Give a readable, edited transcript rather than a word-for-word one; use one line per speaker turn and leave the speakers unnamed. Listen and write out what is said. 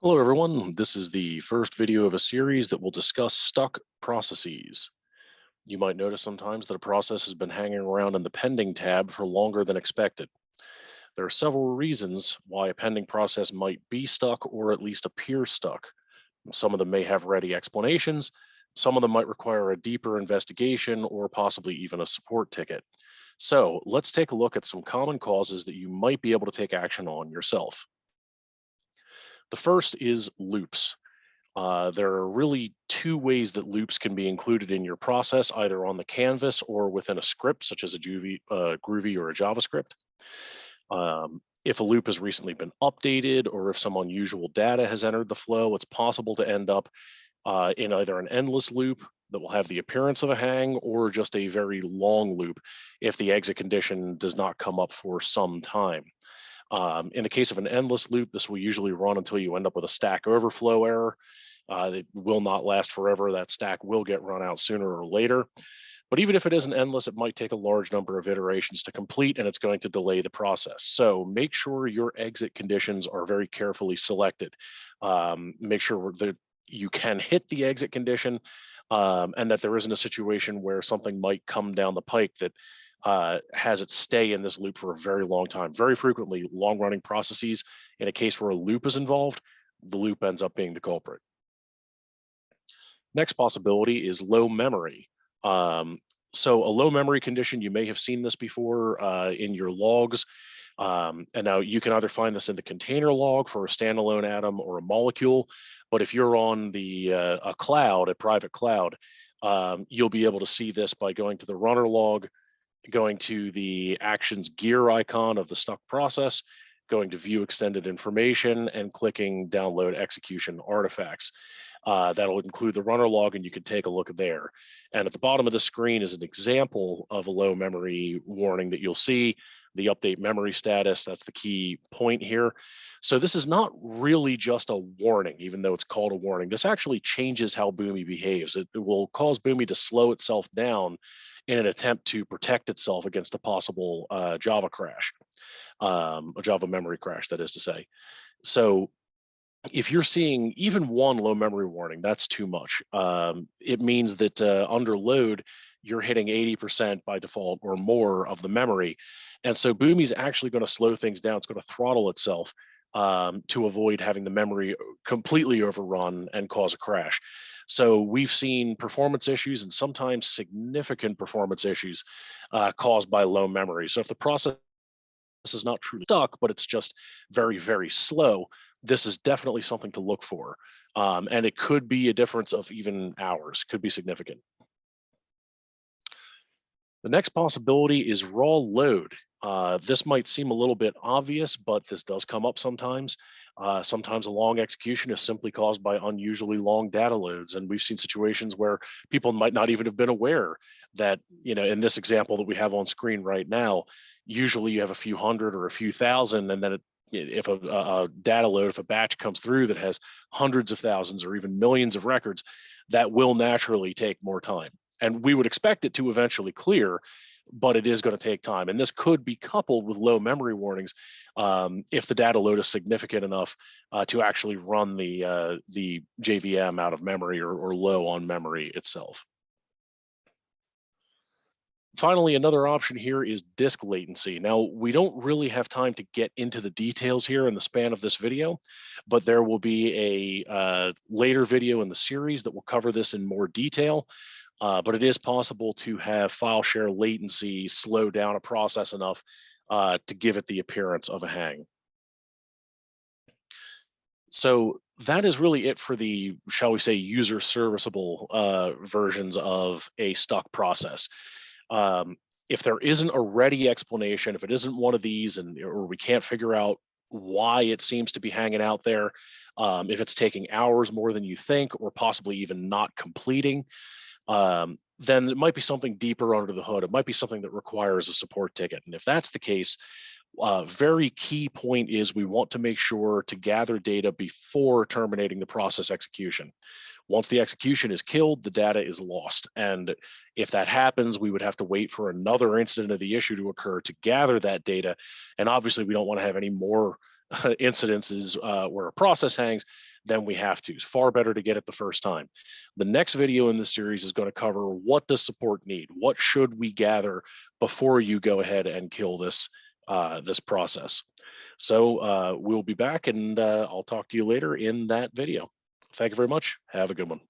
Hello, everyone. This is the first video of a series that will discuss stuck processes. You might notice sometimes that a process has been hanging around in the pending tab for longer than expected. There are several reasons why a pending process might be stuck or at least appear stuck. Some of them may have ready explanations. Some of them might require a deeper investigation or possibly even a support ticket. So let's take a look at some common causes that you might be able to take action on yourself. The first is loops. There are really two ways that loops can be included in your process, either on the canvas or within a script, such as a Groovy or a JavaScript. If a loop has recently been updated or if some unusual data has entered the flow, it's possible to end up in either an endless loop that will have the appearance of a hang or just a very long loop if the exit condition does not come up for some time. In the case of an endless loop, this will usually run until you end up with a Stack Overflow error. It will not last forever. That stack will get run out sooner or later. But even if it isn't endless, it might take a large number of iterations to complete, and it's going to delay the process. So make sure your exit conditions are very carefully selected. Make sure that you can hit the exit condition, and that there isn't a situation where something might come down the pike that has it stay in this loop for a very long time. Very frequently, long running processes, in a case where a loop is involved, the loop ends up being the culprit. Next possibility is low memory. Um, so a low memory condition, you may have seen this before in your logs. And now you can either find this in the container log for a standalone atom or a molecule. But if you're on the a cloud, a private cloud, you'll be able to see this by going to the runner log, going to the actions gear icon of the stuck process, going to view extended information, and clicking download execution artifacts. That'll include the runner log, and you can take a look there. And at the bottom of the screen is an example of a low memory warning that you'll see, the update memory status. That's the key point here. So this is not really just a warning, even though it's called a warning. This actually changes how Boomi behaves. It will cause Boomi to slow itself down in an attempt to protect itself against a possible Java crash, a Java memory crash, that is to say. So if you're seeing even one low memory warning, that's too much. It means that under load, you're hitting 80% by default or more of the memory. And so Boomy's actually going to slow things down. It's going to throttle itself to avoid having the memory completely overrun and cause a crash. So we've seen performance issues and sometimes significant performance issues caused by low memory. So if the process is not truly stuck, but it's just very, very slow, this is definitely something to look for. And it could be a difference of even hours, could be significant. The next possibility is raw load. This might seem a little bit obvious, but this does come up sometimes. Sometimes a long execution is simply caused by unusually long data loads. And we've seen situations where people might not even have been aware that, in this example that we have on screen right now, usually you have a few hundred or a few thousand, and then if a data load, if a batch comes through that has hundreds of thousands or even millions of records, that will naturally take more time. And we would expect it to eventually clear, but it is going to take time. And this could be coupled with low memory warnings if the data load is significant enough to actually run the JVM out of memory or low on memory itself. Finally, another option here is disk latency. Now, we don't really have time to get into the details here in the span of this video, but there will be a later video in the series that will cover this in more detail. But it is possible to have file share latency slow down a process enough to give it the appearance of a hang. So that is really it for the, shall we say, user serviceable versions of a stuck process. If there isn't a ready explanation, if it isn't one of these, or we can't figure out why it seems to be hanging out there, if it's taking hours more than you think, or possibly even not completing, then it might be something deeper under the hood. It might be something that requires a support ticket. And if that's the case, very key point is we want to make sure to gather data before terminating the process execution. Once the execution is killed, the data is lost. And if that happens, we would have to wait for another incident of the issue to occur to gather that data. And obviously, we don't want to have any more incidences where a process hangs. then we have to. It's far better to get it the first time. The next video in this series is going to cover what does support need? What should we gather before you go ahead and kill this process? So we'll be back, and I'll talk to you later in that video. Thank you very much. Have a good one.